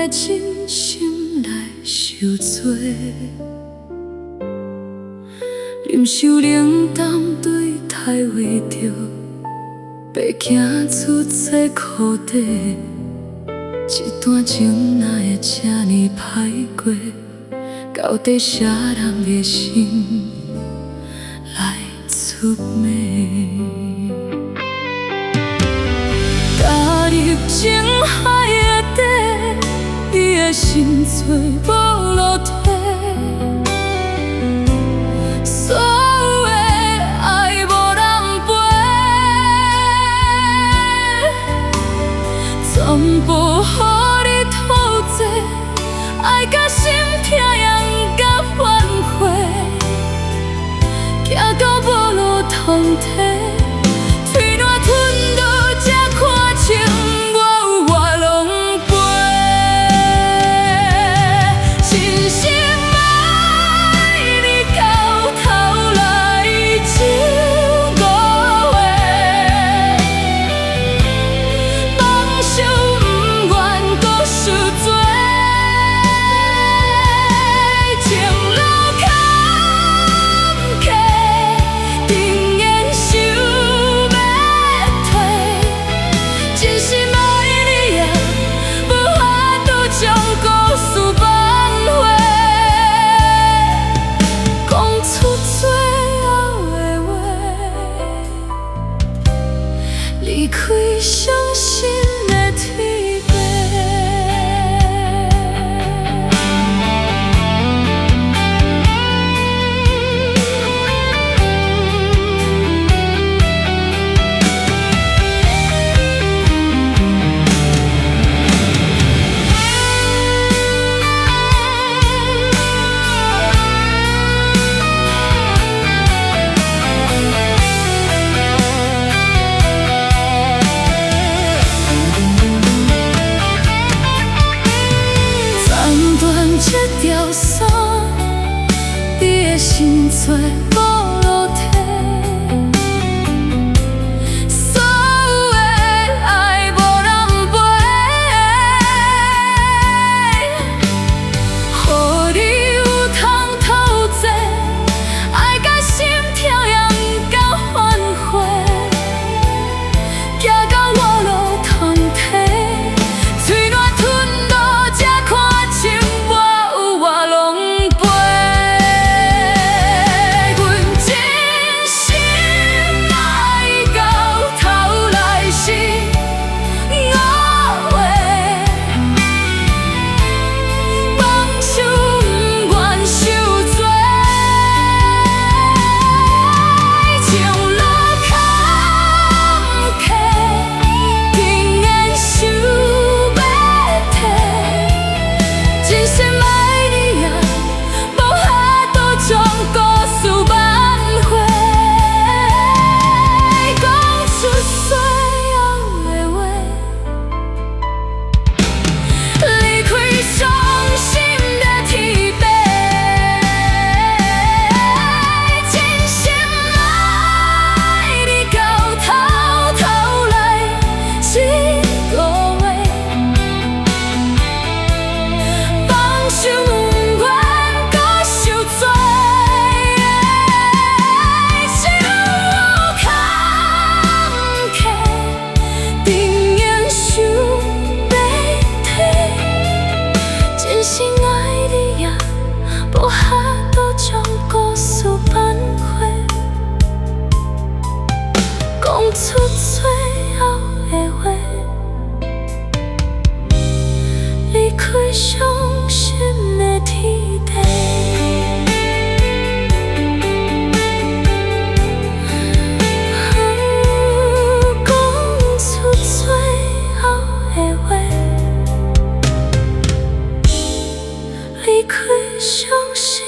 的真心来受罪。忍受冷淡对待为着，白行出这苦地。一段情哪会这呢歹过？到底啥人的心来出卖？踏入情海的底，你的心碎无落体。所有的爱无人陪，全部予你吐济，爱甲心痛用甲反悔，行到无路通体。离开伤心的天地，这条线，你的心碎无落体。所有的爱无人陪，予你有通透济，爱甲心痛用到反悔，行到无路通体。出最后的话，离开伤心的天地。讲出最后的话，离开伤心。